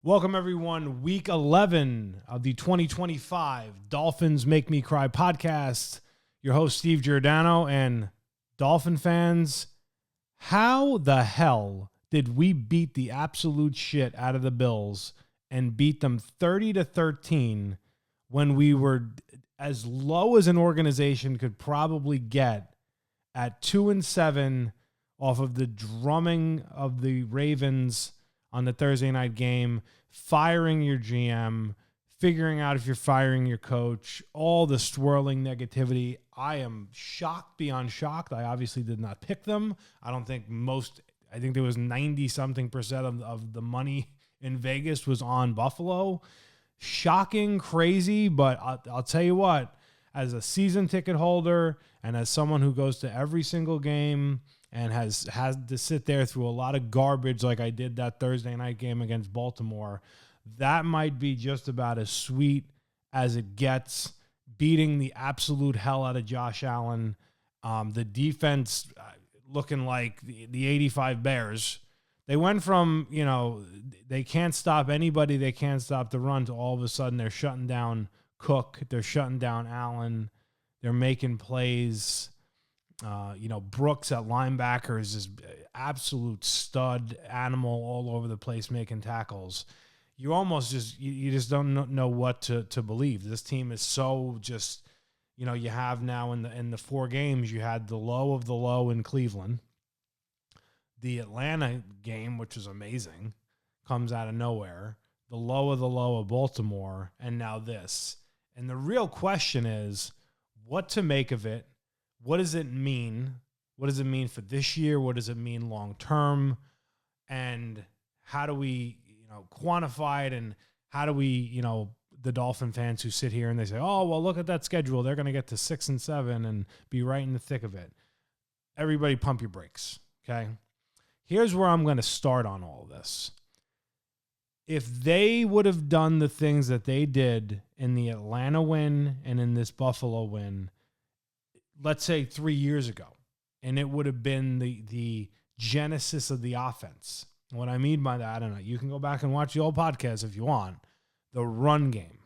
Welcome, everyone. Week 11 of the 2025 Dolphins Make Me Cry podcast. Your host, Steve Giordano, and Dolphin fans, how the hell did we beat the absolute shit out of the Bills and beat them 30-13 when we were as low as an organization could probably get at 2-7 off of the drumming of the Ravens on the Thursday night game, firing your GM, figuring out if you're firing your coach, all the swirling negativity. I am shocked beyond shocked. I obviously did not pick them. I think there was 90-something% of the money in Vegas was on Buffalo. Shocking, crazy, but I'll tell you what, as a season ticket holder and as someone who goes to every single game and has to sit there through a lot of garbage like I did that Thursday night game against Baltimore, that might be just about as sweet as it gets, beating the absolute hell out of Josh Allen. The defense looking like the 85 Bears. They went from, they can't stop anybody, they can't stop the run, to all of a sudden they're shutting down Cook, they're shutting down Allen, they're making plays. Brooks at linebacker is this absolute stud animal all over the place making tackles. You almost you just don't know what to believe. This team is so just, you have now in the 4 games, you had the low of the low in Cleveland. The Atlanta game, which was amazing, comes out of nowhere. The low of the low of Baltimore, and now this. And the real question is what to make of it. What does it mean? What does it mean for this year? What does it mean long term? And how do we, quantify it? And how do we, the Dolphin fans who sit here and they say, oh, well, look at that schedule. They're going to get to 6-7 and be right in the thick of it. Everybody pump your brakes, okay? Here's where I'm going to start on all of this. If they would have done the things that they did in the Atlanta win and in this Buffalo win, let's say 3 years ago, and it would have been the genesis of the offense. What I mean by that, I don't know. You can go back and watch the old podcast if you want. The run game.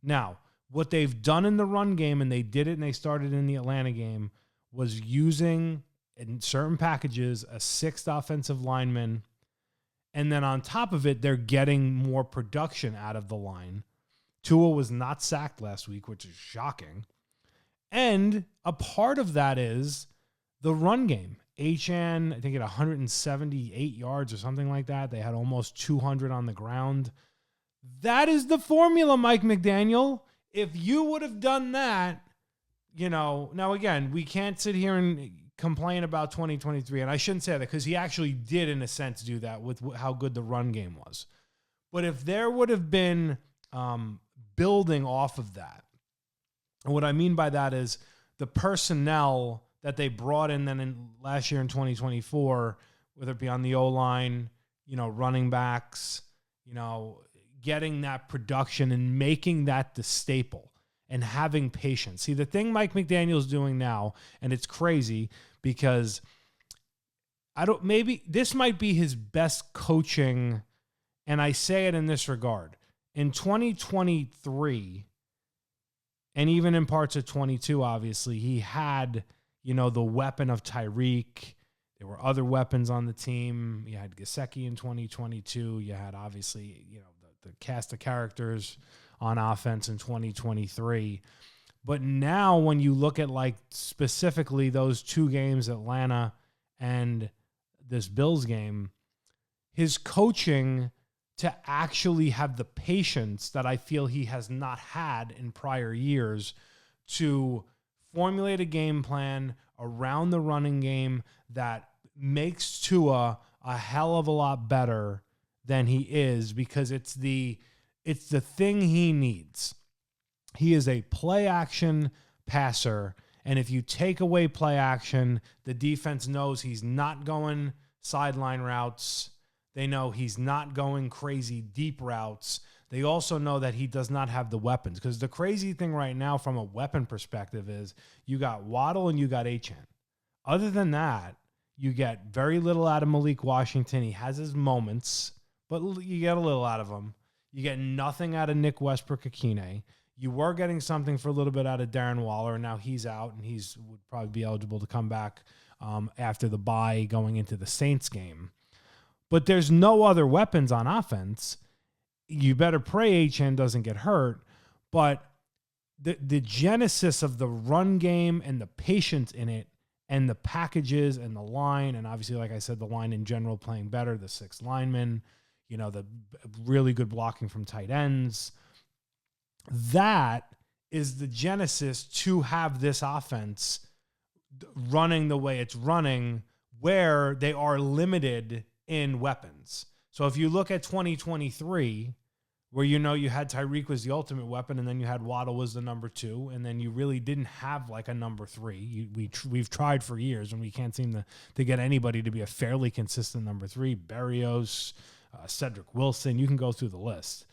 Now, what they've done in the run game, and they did it and they started in the Atlanta game, was using, in certain packages, a 6th offensive lineman. And then on top of it, they're getting more production out of the line. Tua was not sacked last week, which is shocking. And a part of that is the run game. Achane, I think, at 178 yards or something like that. They had almost 200 on the ground. That is the formula, Mike McDaniel. If you would have done that, now again, we can't sit here and complain about 2023. And I shouldn't say that because he actually did, in a sense, do that with how good the run game was. But if there would have been building off of that, and what I mean by that is the personnel that they brought in then in last year in 2024, whether it be on the O-line, running backs, getting that production and making that the staple and having patience. See, the thing Mike McDaniel's doing now, and it's crazy because maybe this might be his best coaching, and I say it in this regard. In 2023, and even in parts of 22, obviously, he had, the weapon of Tyreek. There were other weapons on the team. You had Gesicki in 2022. You had, obviously, the cast of characters on offense in 2023. But now when you look at, specifically those 2 games, Atlanta and this Bills game, his coaching to actually have the patience that I feel he has not had in prior years to formulate a game plan around the running game that makes Tua a hell of a lot better than he is, because it's the thing he needs. He is a play action passer, and if you take away play action, the defense knows he's not going sideline routes. They know he's not going crazy deep routes. They also know that he does not have the weapons, because the crazy thing right now from a weapon perspective is you got Waddle and you got Achane. Other than that, you get very little out of Malik Washington. He has his moments, but you get a little out of him. You get nothing out of Nick Westbrook-Akine. You were getting something for a little bit out of Darren Waller, and now he's out, and would probably be eligible to come back after the bye going into the Saints game. But there's no other weapons on offense. You better pray HN doesn't get hurt, but the genesis of the run game and the patience in it and the packages and the line, and obviously, like I said, the line in general playing better, the 6 linemen, the really good blocking from tight ends. That is the genesis to have this offense running the way it's running, where they are limited in weapons. So if you look at 2023, where you had Tyreek was the ultimate weapon, and then you had Waddle was the number 2, and then you really didn't have like a number 3. We've tried for years, and we can't seem to get anybody to be a fairly consistent number 3. Berrios, Cedric Wilson, you can go through the list.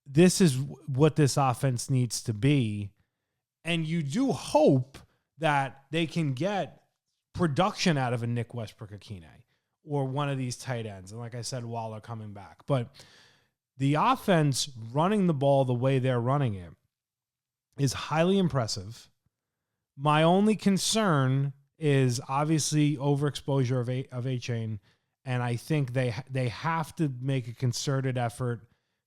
This is what this offense needs to be, and you do hope that they can get production out of a Nick Westbrook-Akine or one of these tight ends, and like I said, Waller coming back, but the offense running the ball the way they're running it is highly impressive. My only concern is obviously overexposure of A-Chain, and I think they have to make a concerted effort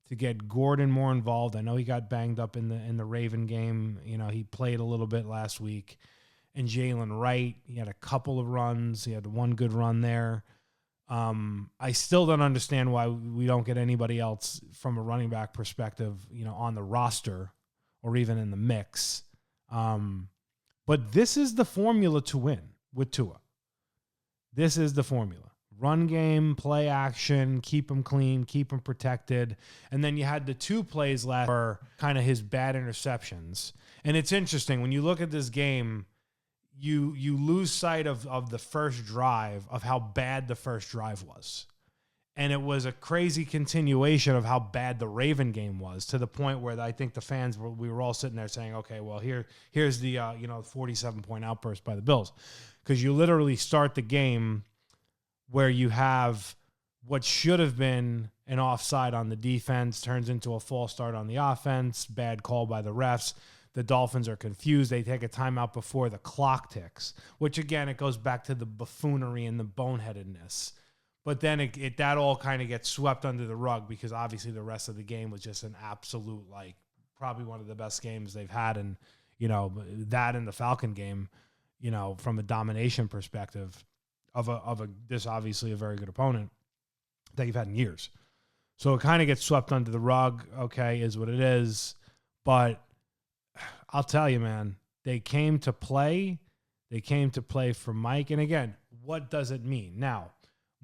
to get Gordon more involved. I know he got banged up in the Raven game. He played a little bit last week. And Jalen Wright, he had a couple of runs. He had one good run there. I still don't understand why we don't get anybody else from a running back perspective, on the roster or even in the mix. But this is the formula to win with Tua. This is the formula. Run game, play action, keep him clean, keep him protected. And then you had the 2 plays last were kind of his bad interceptions. And it's interesting, when you look at this game, you lose sight of the first drive, of how bad the first drive was. And it was a crazy continuation of how bad the Raven game was, to the point where I think the fans we were all sitting there saying, okay, well, here's the 47-point outburst by the Bills. Because you literally start the game where you have what should have been an offside on the defense turns into a false start on the offense, bad call by the refs. The Dolphins are confused. They take a timeout before the clock ticks, which, again, it goes back to the buffoonery and the boneheadedness. But then that all kind of gets swept under the rug, because obviously the rest of the game was just an absolute, probably one of the best games they've had. And, that and the Falcon game, from a domination perspective of this obviously a very good opponent that you've had in years. So it kind of gets swept under the rug. Okay, is what it is. But I'll tell you, man, they came to play. They came to play for Mike. And again, what does it mean? Now,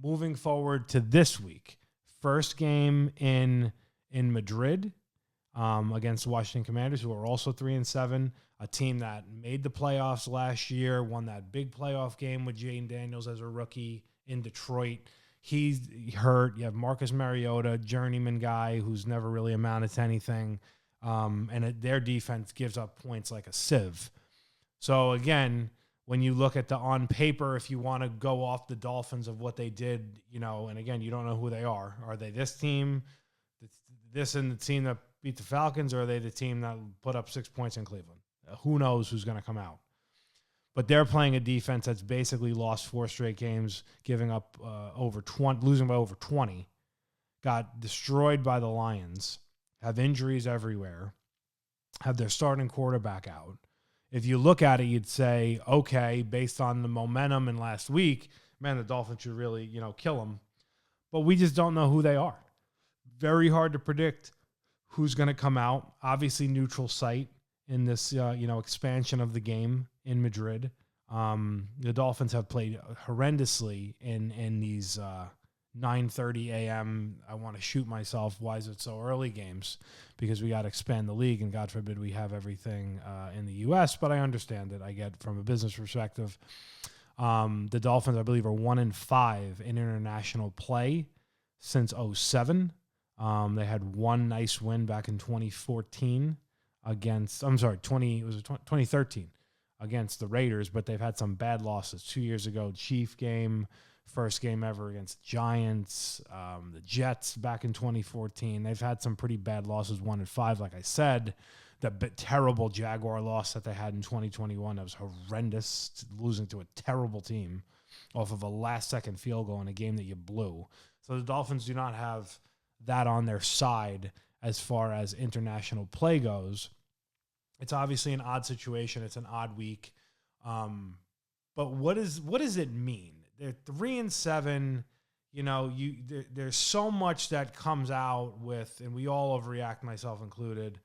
moving forward to this week, first game in Madrid against the Washington Commanders, who are also 3-7, a team that made the playoffs last year, won that big playoff game with Jaden Daniels as a rookie in Detroit. He's hurt. You have Marcus Mariota, journeyman guy who's never really amounted to anything. Their defense gives up points like a sieve. So again, when you look at on paper, if you want to go off the Dolphins of what they did, and again, you don't know who they are. Are they this team, this and the team that beat the Falcons, or are they the team that put up 6 points in Cleveland? Who knows who's going to come out? But they're playing a defense that's basically lost 4 straight games, giving up losing by over 20, got destroyed by the Lions, have injuries everywhere, have their starting quarterback out. If you look at it, you'd say, okay, based on the momentum in last week, man, the Dolphins should really, kill them. But we just don't know who they are. Very hard to predict who's going to come out. Obviously, neutral site in this, expansion of the game in Madrid. The Dolphins have played horrendously in these 9:30 a.m. I want to shoot myself. Why is it so early games? Because we got to expand the league, and God forbid we have everything in the U.S. But I understand it. I get from a business perspective. The Dolphins, I believe, are 1-5 in international play since 2007. They had one nice win back in 2014 2013 against the Raiders, but they've had some bad losses. 2 years ago, Chief game, First game ever against the Giants, the Jets back in 2014. They've had some pretty bad losses, 1-5, like I said. The terrible Jaguar loss that they had in 2021, that was horrendous, losing to a terrible team off of a last-second field goal in a game that you blew. So the Dolphins do not have that on their side as far as international play goes. It's obviously an odd situation. It's an odd week. But what does it mean? They're 3-7. You know, there's so much that comes out with, and we all overreact, myself included.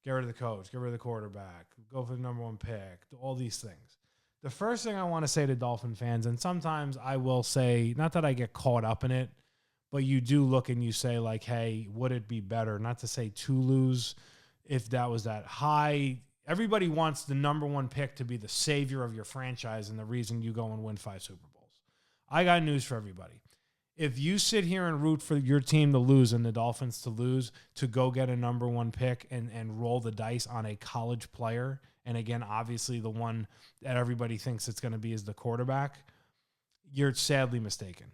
Get rid of the coach, get rid of the quarterback, go for the number one pick, all these things. The first thing I want to say to Dolphin fans, and sometimes I will say, not that I get caught up in it, but you do look and you say, like, hey, would it be better not to say to lose if that was that high? Everybody wants the number one pick to be the savior of your franchise and the reason you go and win 5 Super Bowls. I got news for everybody. If you sit here and root for your team to lose and the Dolphins to lose, to go get a number one pick and roll the dice on a college player, and again, obviously the one that everybody thinks it's going to be is the quarterback, you're sadly mistaken.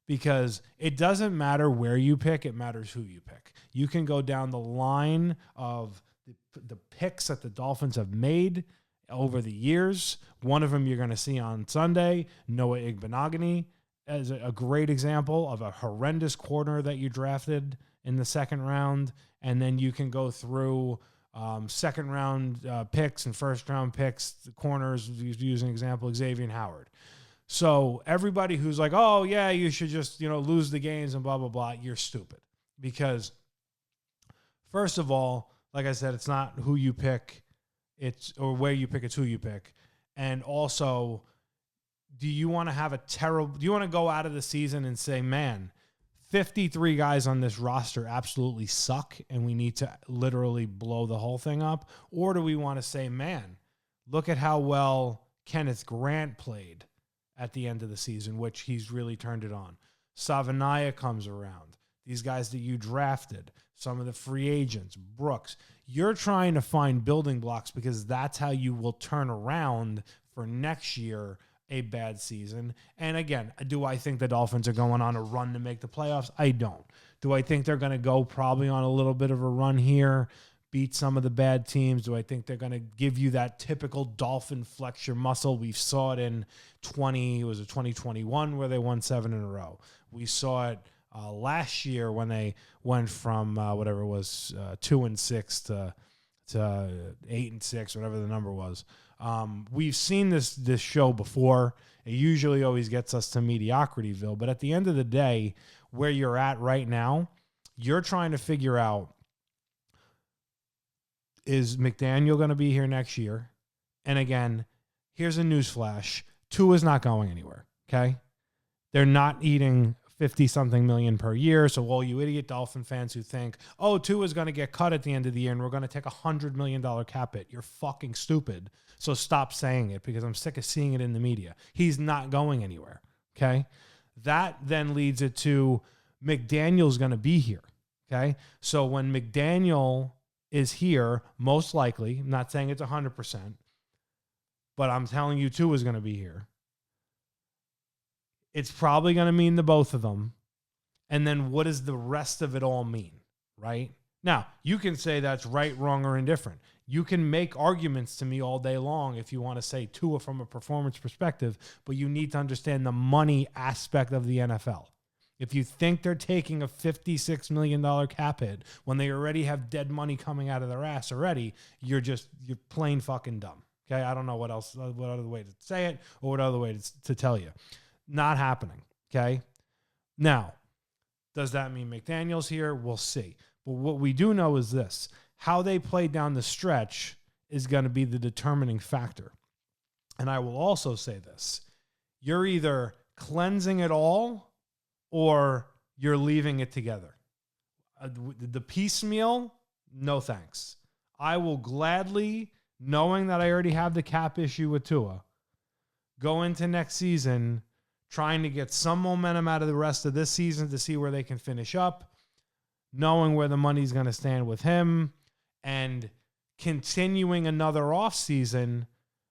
Because it doesn't matter where you pick, it matters who you pick. You can go down the line of the picks that the Dolphins have made over the years. One of them you're going to see on Sunday, Noah Igbenogany, as a great example of a horrendous corner that you drafted in the second round. And then you can go through second round picks and first round picks, the corners, using example, Xavier Howard. So everybody who's like, oh yeah, you should just, lose the games and blah, blah, blah, you're stupid. Because first of all, like I said, it's not who you pick, or where you pick, it's who you pick. And also, do you want to go out of the season and say, man, 53 guys on this roster absolutely suck and we need to literally blow the whole thing up? Or do we want to say, man, look at how well Kenneth Grant played at the end of the season, which he's really turned it on. Savanaya comes around. These guys that you drafted, some of the free agents, Brooks. You're trying to find building blocks because that's how you will turn around for next year a bad season. And again, do I think the Dolphins are going on a run to make the playoffs? I don't. Do I think they're going to go probably on a little bit of a run here, beat some of the bad teams? Do I think they're going to give you that typical Dolphin flex your muscle? We saw it in 2021 where they won 7 in a row. We saw it last year when they went from 2-6 to 8-6, whatever the number was. We've seen this show before. It usually always gets us to mediocrityville, but at the end of the day, where you're at right now, you're trying to figure out, is McDaniel going to be here next year? And again, here's a newsflash. Tua's not going anywhere, okay? They're not eating 50-something million per year. So all you idiot Dolphin fans who think, oh, Tua's going to get cut at the end of the year and we're going to take $100 million cap hit, you're fucking stupid. So stop saying it because I'm sick of seeing it in the media. He's not going anywhere, okay? That then leads it to McDaniel's going to be here, okay? So when McDaniel is here, most likely, I'm not saying it's 100%, but I'm telling you Tua's going to be here. It's probably going to mean the both of them. And then what does the rest of it all mean, right? Now, you can say that's right, wrong, or indifferent. You can make arguments to me all day long if you want to say Tua from a performance perspective, but you need to understand the money aspect of the NFL. If you think they're taking a $56 million cap hit when they already have dead money coming out of their ass already, you're plain fucking dumb. Okay, I don't know what other way to say it or what other way to tell you. Not happening, okay? Now, does that mean McDaniel's here? We'll see. But what we do know is this. How they play down the stretch is going to be the determining factor. And I will also say this. You're either cleansing it all or you're leaving it together. The piecemeal, no thanks. I will gladly, knowing that I already have the cap issue with Tua, go into next season trying to get some momentum out of the rest of this season to see where they can finish up, knowing where the money's going to stand with him, and continuing another offseason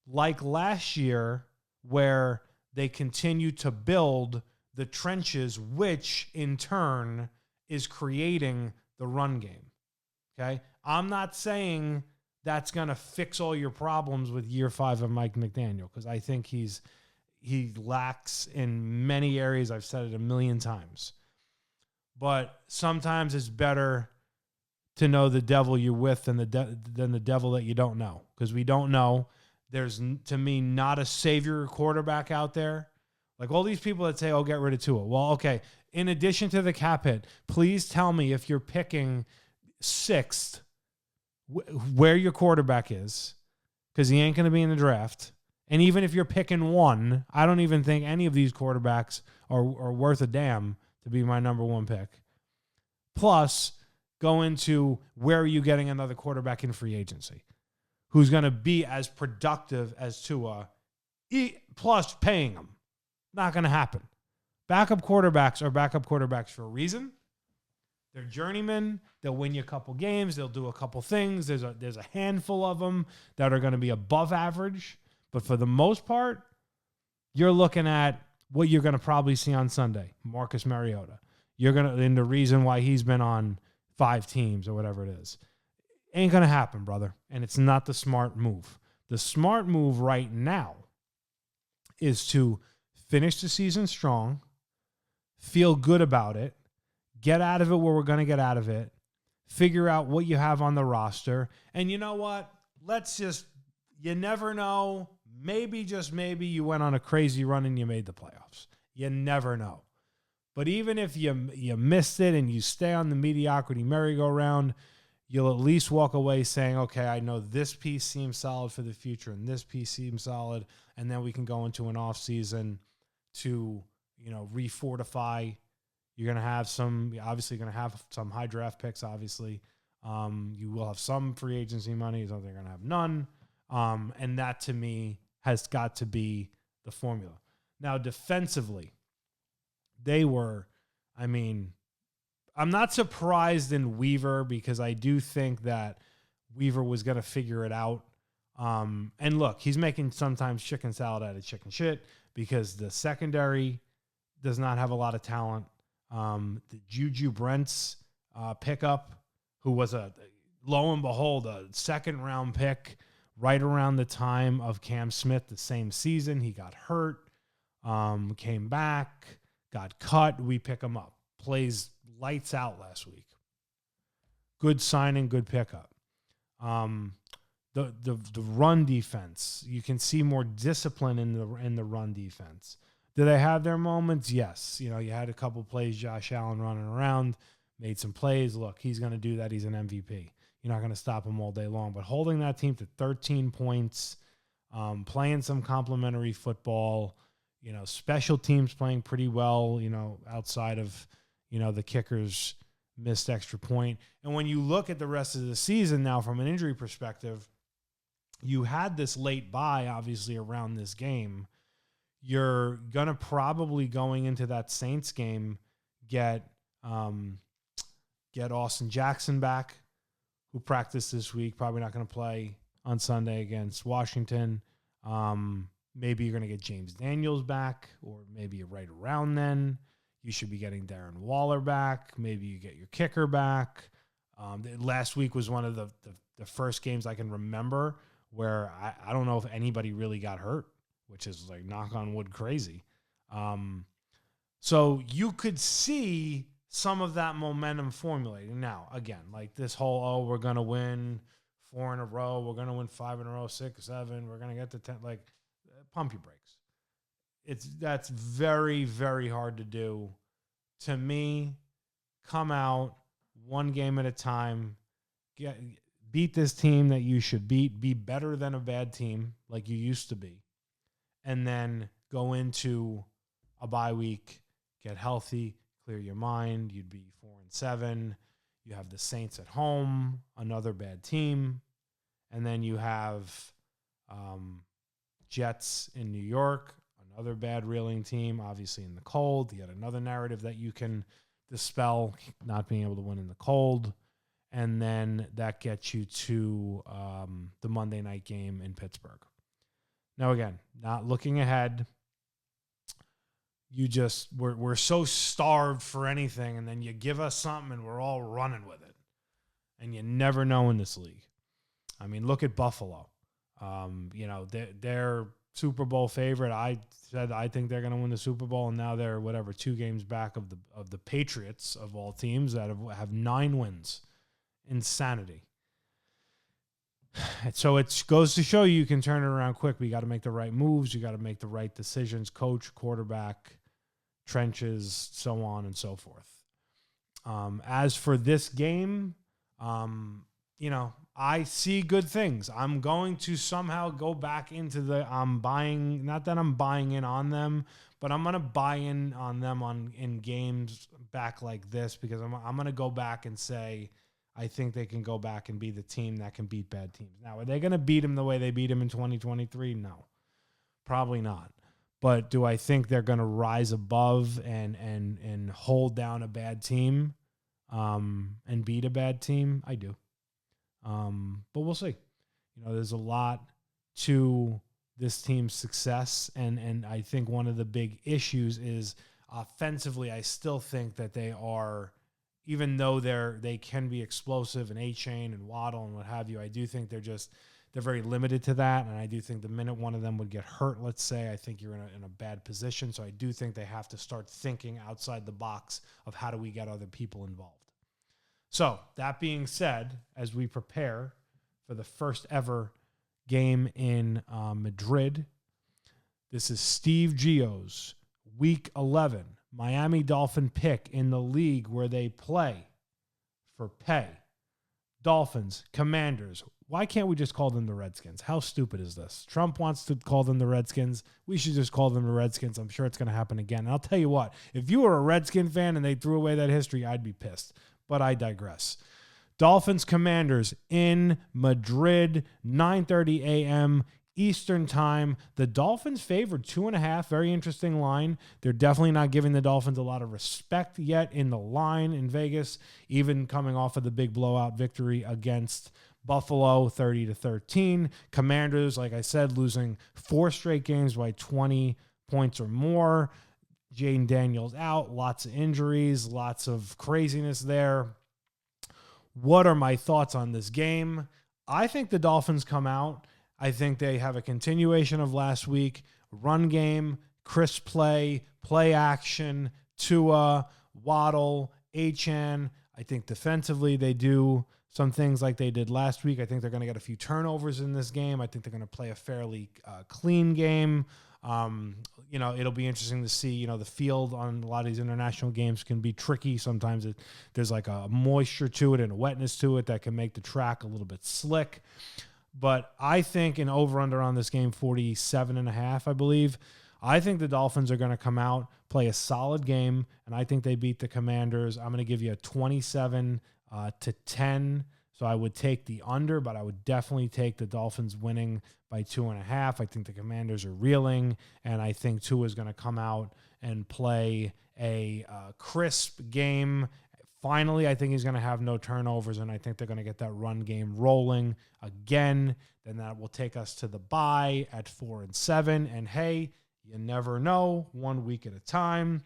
like last year where they continue to build the trenches, which in turn is creating the run game. Okay? I'm not saying that's going to fix all your problems with year 5 of Mike McDaniel, because I think he lacks in many areas. I've said it a million times. But sometimes it's better to know the devil you're with than the devil that you don't know, because we don't know. There's, to me, not a savior quarterback out there. Like all these people that say, oh, get rid of Tua. Well, okay, in addition to the cap hit, please tell me if you're picking 6th, where your quarterback is, because he ain't going to be in the draft. And even if you're picking 1, I don't even think any of these quarterbacks are worth a damn to be my number 1 pick. Plus, go into where are you getting another quarterback in free agency who's going to be as productive as Tua, plus paying him. Not going to happen. Backup quarterbacks are backup quarterbacks for a reason. They're journeymen. They'll win you a couple games. They'll do a couple things. There's a handful of them that are going to be above average. But for the most part, you're looking at what you're going to probably see on Sunday, Marcus Mariota. And the reason why he's been on 5 teams or whatever it is. Ain't going to happen, brother. And it's not the smart move. The smart move right now is to finish the season strong, feel good about it, get out of it where we're going to get out of it, figure out what you have on the roster. And you know what? You never know. Maybe, just maybe, you went on a crazy run and you made the playoffs. You never know. But even if you missed it and you stay on the mediocrity merry-go-round, you'll at least walk away saying, okay, I know this piece seems solid for the future and this piece seems solid, and then we can go into an offseason to, refortify. You're going to have some high draft picks, obviously. You will have some free agency money. You're going to have none. And that, to me, has got to be the formula. Now, defensively, I'm not surprised in Weaver, because I do think that Weaver was going to figure it out. And look, he's making sometimes chicken salad out of chicken shit, because the secondary does not have a lot of talent. The Juju Brents pickup, who was lo and behold, a 2nd-round pick right around the time of Cam Smith the same season. He got hurt, came back, got cut. We pick him up. Plays lights out last week. Good signing, good pickup. The run defense, you can see more discipline in the run defense. Do they have their moments? Yes. You had a couple plays, Josh Allen running around, made some plays. Look, he's going to do that. He's an MVP. You're not going to stop him all day long. But holding that team to 13 points, playing some complimentary football, special teams playing pretty well, outside of, the kicker's missed extra point. And when you look at the rest of the season now from an injury perspective, you had this late bye, obviously, around this game. You're going to probably, going into that Saints game, get Austin Jackson back, who practiced this week. Probably not going to play on Sunday against Washington. Maybe you're going to get James Daniels back, or maybe right around then. You should be getting Darren Waller back. Maybe you get your kicker back. Last week was one of the first games I can remember where I don't know if anybody really got hurt, which is like knock on wood crazy. So you could see some of that momentum formulating. Now, again, like this whole, we're going to win 4 in a row. We're going to win 5 in a row, 6, 7. We're going to get to 10. Like, pump your brakes. That's very, very hard to do. To me, come out one game at a time, beat this team that you should beat, be better than a bad team like you used to be, and then go into a bye week, get healthy, clear your mind. You'd be 4-7. You have the Saints at home, another bad team, and then you have Jets in New York, another bad reeling team, obviously in the cold. Yet another narrative that you can dispel, not being able to win in the cold. And then that gets you to the Monday night game in Pittsburgh. Now, again, not looking ahead. we're so starved for anything, and then you give us something and we're all running with it. And you never know in this league. I mean, look at Buffalo. They're Super Bowl favorite. I said I think they're going to win the Super Bowl, and now they're 2 games back of the Patriots of all teams that have 9 wins. Insanity. So it goes to show you can turn it around quick. But you got to make the right moves. You got to make the right decisions. Coach, quarterback, trenches, so on and so forth. As for this game, I see good things. I'm going to somehow go back into not that I'm buying in on them, but I'm going to buy in on them in games back like this, because I'm going to go back and say, I think they can go back and be the team that can beat bad teams. Now, are they going to beat them the way they beat them in 2023? No, probably not. But do I think they're going to rise above and hold down a bad team and beat a bad team? I do. But we'll see. There's a lot to this team's success, and I think one of the big issues is offensively. I still think that they are, even though they can be explosive and A-Chain and Waddle and what have you, I do think they're very limited to that, and I do think the minute one of them would get hurt, let's say, I think you're in a bad position. So I do think they have to start thinking outside the box of how do we get other people involved. So, that being said, as we prepare for the first ever game in Madrid, this is Steve Gio's Week 11 Miami Dolphin pick in the league where they play for pay. Dolphins, Commanders. Why can't we just call them the Redskins? How stupid is this? Trump wants to call them the Redskins. We should just call them the Redskins. I'm sure it's going to happen again. And I'll tell you what, if you were a Redskin fan and they threw away that history, I'd be pissed. But I digress. Dolphins, Commanders in Madrid, 9:30 a.m. Eastern time. The Dolphins favored 2.5. Very interesting line. They're definitely not giving the Dolphins a lot of respect yet in the line in Vegas, even coming off of the big blowout victory against Buffalo, 30-13. Commanders, like I said, losing 4 straight games by 20 points or more. Jaden Daniels out, lots of injuries, lots of craziness there. What are my thoughts on this game? I think the Dolphins come out. I think they have a continuation of last week. Run game, crisp play action, Tua, Waddle, Achane. I think defensively they do some things like they did last week. I think they're going to get a few turnovers in this game. I think they're going to play a fairly clean game. It'll be interesting to see, the field on a lot of these international games can be tricky. Sometimes there's like a moisture to it and a wetness to it that can make the track a little bit slick. But I think an over-under on this game, 47.5, I believe. I think the Dolphins are going to come out, play a solid game, and I think they beat the Commanders. I'm going to give you a 27-10. So I would take the under, but I would definitely take the Dolphins winning by 2.5. I think the Commanders are reeling, and I think Tua is going to come out and play a crisp game. Finally, I think he's going to have no turnovers, and I think they're going to get that run game rolling again. Then that will take us to the bye at 4-7. And hey, you never know, 1 week at a time.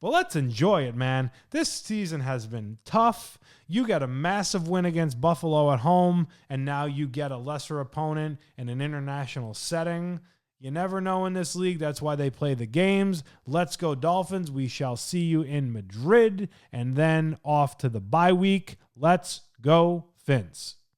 But let's enjoy it, man. This season has been tough. You got a massive win against Buffalo at home, and now you get a lesser opponent in an international setting. You never know in this league. That's why they play the games. Let's go Dolphins. We shall see you in Madrid, and then off to the bye week. Let's go Fins.